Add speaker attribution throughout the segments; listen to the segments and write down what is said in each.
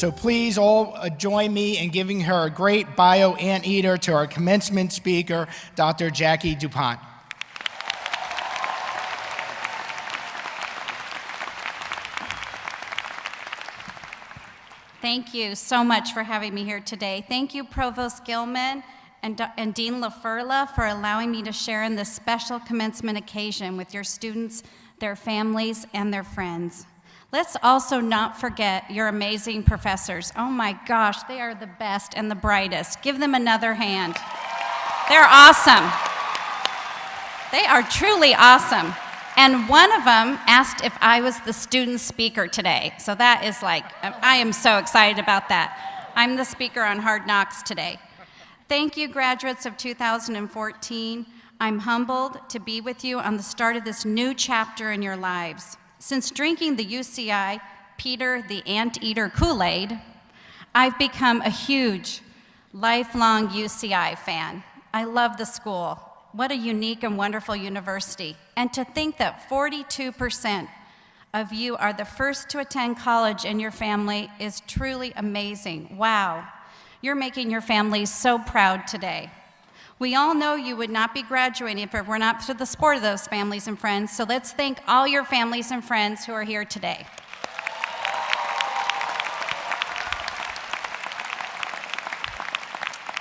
Speaker 1: So please all join me in giving her a great bio anteater to our commencement speaker, Dr. Jackie Dupont.
Speaker 2: Thank you so much for having me here today. Thank you, Provost Gilman and Dean LaFurla, for allowing me to share in this special commencement occasion with your students, their families, and their friends. Let's also not forget your amazing professors. Oh my gosh, they are the best and the brightest. Give them another hand. They're awesome. They are truly awesome. And one of them asked if I was the student speaker today. So that is like, I am so excited about that. I'm the speaker on Hard Knocks today. Thank you, graduates of 2014. I'm humbled to be with you on the start of this new chapter in your lives. Since drinking the UCI Peter the Anteater Kool-Aid, I've become a huge, lifelong UCI fan. I love the school. What a unique and wonderful university. And to think that 42% of you are the first to attend college in your family is truly amazing. Wow. You're making your families so proud today. We all know you would not be graduating if it were not for the support of those families and friends, so let's thank all your families and friends who are here today.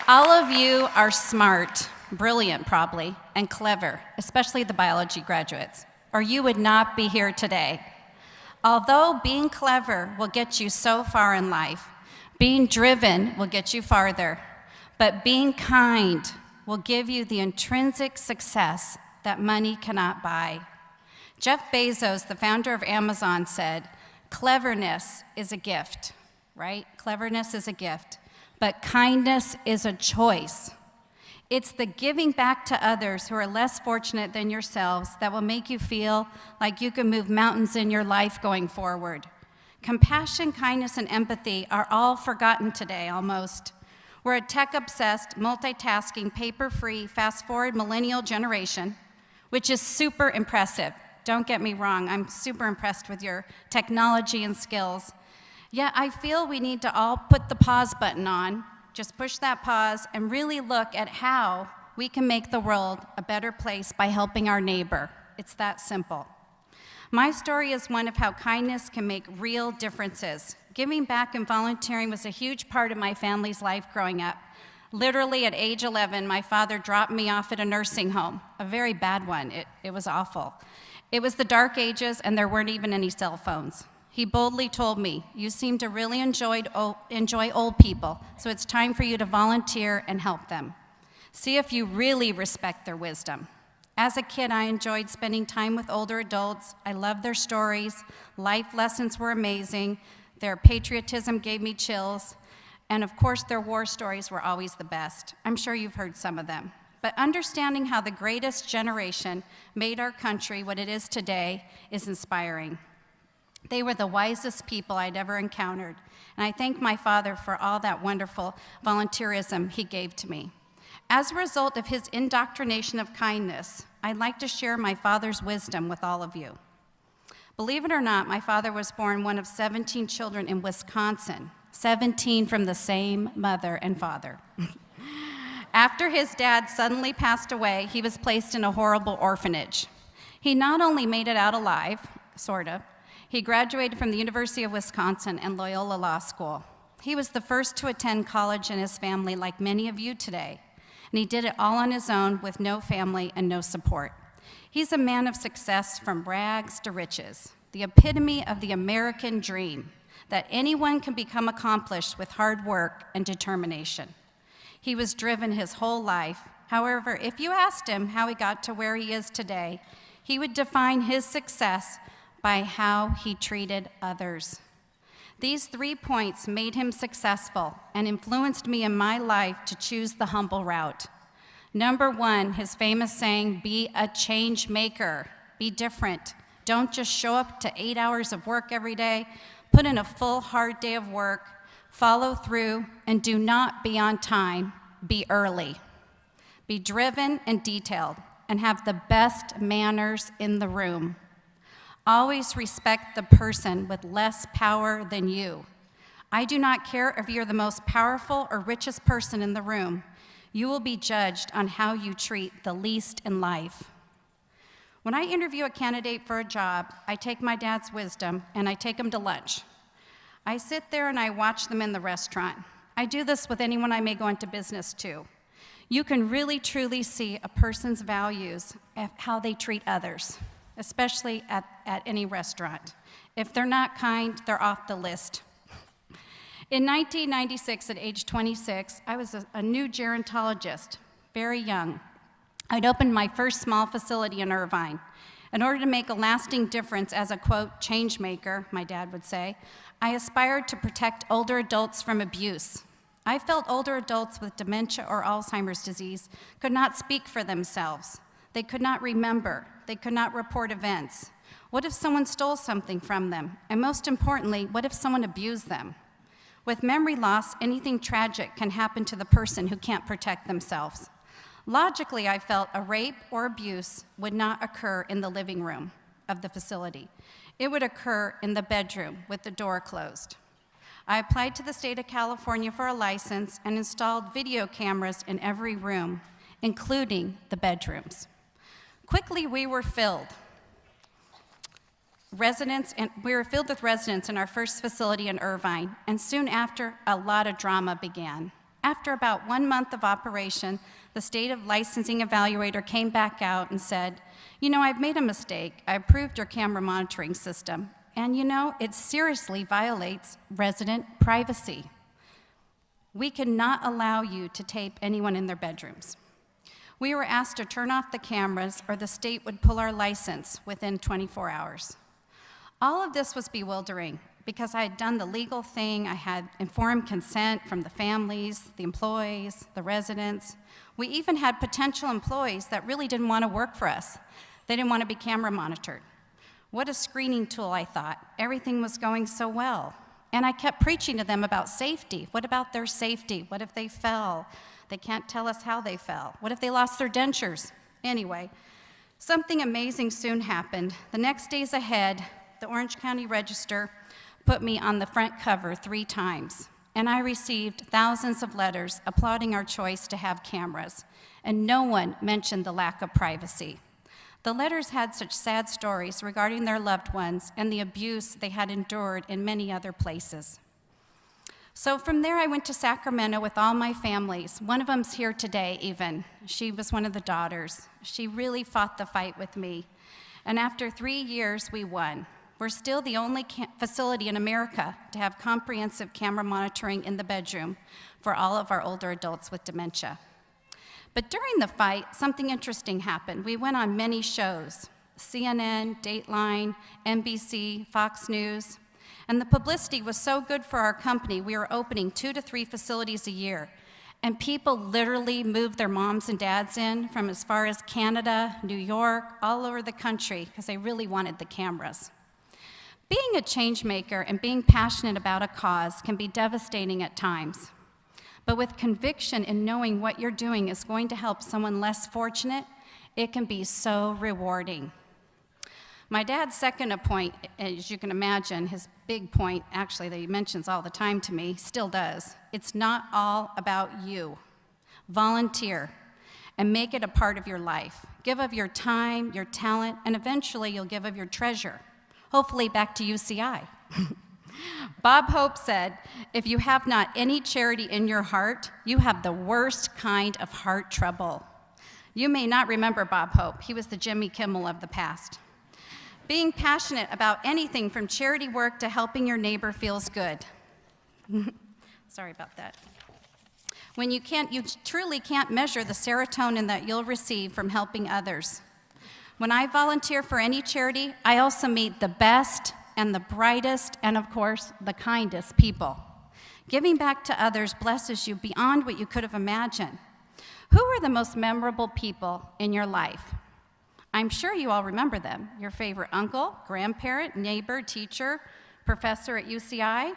Speaker 2: All of you are smart, brilliant probably, and clever, especially the biology graduates, or you would not be here today. Although being clever will get you so far in life, being driven will get you farther, but being kind will give you the intrinsic success that money cannot buy. Jeff Bezos, the founder of Amazon, said, cleverness is a gift, right? Cleverness is a gift, but kindness is a choice. It's the giving back to others who are less fortunate than yourselves that will make you feel like you can move mountains in your life going forward. Compassion, kindness, and empathy are all forgotten today, almost. We're a tech-obsessed, multitasking, paper-free, fast-forward millennial generation, which is super impressive. Don't get me wrong, I'm super impressed with your technology and skills. Yet I feel we need to all put the pause button on, just push that pause, and really look at how we can make the world a better place by helping our neighbor. It's that simple. My story is one of how kindness can make real differences. Giving back and volunteering was a huge part of my family's life growing up. Literally at age 11, my father dropped me off at a nursing home, a very bad one. It was awful. It was the dark ages and there weren't even any cell phones. He boldly told me, you seem to really enjoy old people, so it's time for you to volunteer and help them. See if you really respect their wisdom. As a kid, I enjoyed spending time with older adults. I loved their stories. Life lessons were amazing. Their patriotism gave me chills. And of course, their war stories were always the best. I'm sure you've heard some of them. But understanding how the greatest generation made our country what it is today is inspiring. They were the wisest people I'd ever encountered. And I thank my father for all that wonderful volunteerism he gave to me. As a result of his indoctrination of kindness, I'd like to share my father's wisdom with all of you. Believe it or not, my father was born one of 17 children in Wisconsin, 17 from the same mother and father. After his dad suddenly passed away, he was placed in a horrible orphanage. He not only made it out alive, sort of, he graduated from the University of Wisconsin and Loyola Law School. He was the first to attend college in his family, like many of you today. And he did it all on his own with no family and no support. He's a man of success from rags to riches, the epitome of the American dream, that anyone can become accomplished with hard work and determination. He was driven his whole life. However, if you asked him how he got to where he is today, he would define his success by how he treated others. These 3 points made him successful and influenced me in my life to choose the humble route. Number 1, his famous saying, be a change maker, be different. Don't just show up to 8 hours of work every day, put in a full, hard day of work, follow through, and do not be on time, be early. Be driven and detailed, and have the best manners in the room. Always respect the person with less power than you. I do not care if you're the most powerful or richest person in the room. You will be judged on how you treat the least in life. When I interview a candidate for a job, I take my dad's wisdom and I take them to lunch. I sit there and I watch them in the restaurant. I do this with anyone I may go into business to. You can really truly see a person's values at how they treat others, especially at any restaurant. If they're not kind, they're off the list. In 1996, at age 26, I was a new gerontologist, very young. I'd opened my first small facility in Irvine. In order to make a lasting difference as a, quote, change maker, my dad would say, I aspired to protect older adults from abuse. I felt older adults with dementia or Alzheimer's disease could not speak for themselves. They could not remember. They could not report events. What if someone stole something from them? And most importantly, what if someone abused them? With memory loss, anything tragic can happen to the person who can't protect themselves. Logically, I felt a rape or abuse would not occur in the living room of the facility. It would occur in the bedroom with the door closed. I applied to the state of California for a license and installed video cameras in every room, including the bedrooms. Quickly, we were filled with residents in our first facility in Irvine, and soon after, a lot of drama began. After about 1 month of operation, the state of licensing evaluator came back out and said, you know, I've made a mistake. I approved your camera monitoring system, and you know, it seriously violates resident privacy. We cannot allow you to tape anyone in their bedrooms. We were asked to turn off the cameras or the state would pull our license within 24 hours. All of this was bewildering because I had done the legal thing. I had informed consent from the families, the employees, the residents. We even had potential employees that really didn't want to work for us. They didn't want to be camera monitored. What a screening tool, I thought. Everything was going so well. And I kept preaching to them about safety. What about their safety? What if they fell? They can't tell us how they fell. What if they lost their dentures? Anyway, something amazing soon happened. The next days ahead, the Orange County Register put me on the front cover 3 times, and I received thousands of letters applauding our choice to have cameras, and no one mentioned the lack of privacy. The letters had such sad stories regarding their loved ones and the abuse they had endured in many other places. So from there, I went to Sacramento with all my families. One of them's here today, even. She was one of the daughters. She really fought the fight with me, and after 3 years, we won. We're still the only facility in America to have comprehensive camera monitoring in the bedroom for all of our older adults with dementia. But during the fight, something interesting happened. We went on many shows, CNN, Dateline, NBC, Fox News, and the publicity was so good for our company, we were opening 2 to 3 facilities a year. And people literally moved their moms and dads in from as far as Canada, New York, all over the country, because they really wanted the cameras. Being a change maker and being passionate about a cause can be devastating at times. But with conviction in knowing what you're doing is going to help someone less fortunate, it can be so rewarding. My dad's second point, as you can imagine, his big point, actually, that he mentions all the time to me, still does. It's not all about you. Volunteer and make it a part of your life. Give of your time, your talent, and eventually you'll give of your treasure. Hopefully back to UCI. Bob Hope said, if you have not any charity in your heart, you have the worst kind of heart trouble. You may not remember Bob Hope. He was the Jimmy Kimmel of the past. Being passionate about anything from charity work to helping your neighbor feels good. Sorry about that. When you truly can't measure the serotonin that you'll receive from helping others. When I volunteer for any charity, I also meet the best and the brightest and, of course, the kindest people. Giving back to others blesses you beyond what you could have imagined. Who are the most memorable people in your life? I'm sure you all remember them. Your favorite uncle, grandparent, neighbor, teacher, professor at UCI.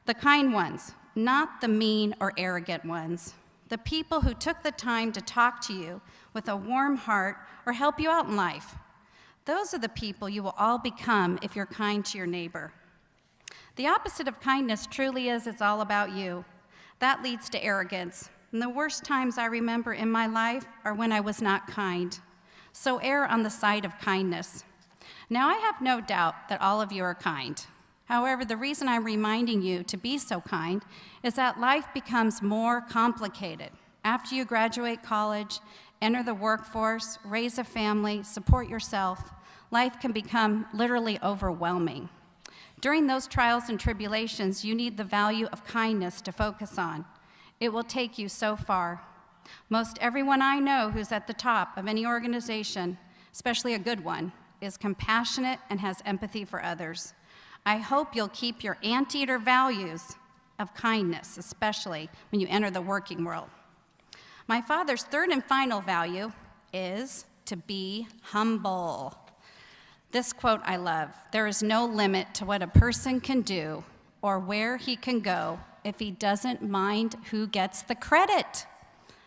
Speaker 2: The kind ones, not the mean or arrogant ones. The people who took the time to talk to you with a warm heart or help you out in life. Those are the people you will all become if you're kind to your neighbor. The opposite of kindness truly is it's all about you. That leads to arrogance. And the worst times I remember in my life are when I was not kind. So err on the side of kindness. Now, I have no doubt that all of you are kind. However, the reason I'm reminding you to be so kind is that life becomes more complicated. After you graduate college, enter the workforce, raise a family, support yourself, life can become literally overwhelming. During those trials and tribulations, you need the value of kindness to focus on. It will take you so far. Most everyone I know who's at the top of any organization, especially a good one, is compassionate and has empathy for others. I hope you'll keep your anteater values of kindness, especially when you enter the working world. My father's third and final value is to be humble. This quote I love: "There is no limit to what a person can do or where he can go if he doesn't mind who gets the credit."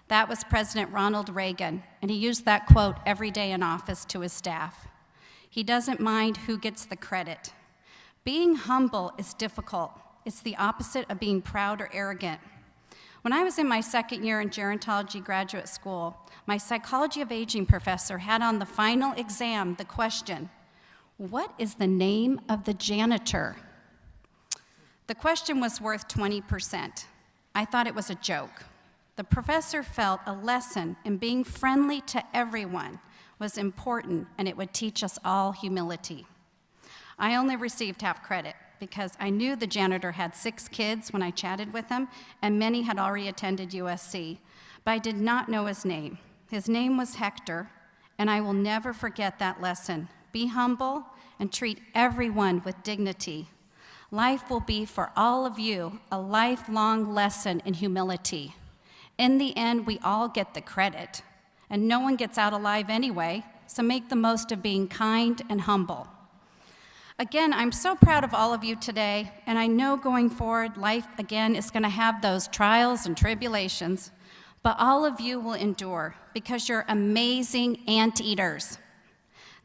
Speaker 2: That was President Ronald Reagan, and he used that quote every day in office to his staff. He doesn't mind who gets the credit. Being humble is difficult. It's the opposite of being proud or arrogant. When I was in my second year in gerontology graduate school, my psychology of aging professor had on the final exam the question, "What is the name of the janitor?" The question was worth 20%. I thought it was a joke. The professor felt a lesson in being friendly to everyone was important, and it would teach us all humility. I only received half credit because I knew the janitor had 6 kids when I chatted with him, and many had already attended USC, but I did not know his name. His name was Hector, and I will never forget that lesson. Be humble and treat everyone with dignity. Life will be, for all of you, a lifelong lesson in humility. In the end, we all get the credit, and no one gets out alive anyway, so make the most of being kind and humble. Again, I'm so proud of all of you today, and I know going forward, life again is going to have those trials and tribulations, but all of you will endure because you're amazing anteaters.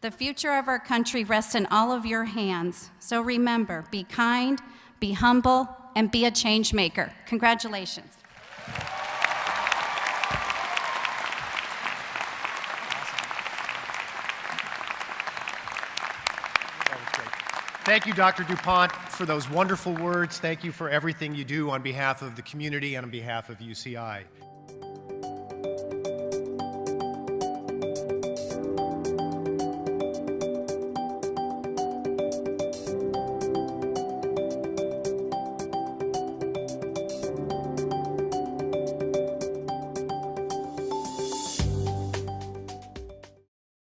Speaker 2: The future of our country rests in all of your hands, so remember, be kind, be humble, and be a change maker. Congratulations.
Speaker 3: Thank you, Dr. Dupont, for those wonderful words. Thank you for everything you do on behalf of the community and on behalf of UCI.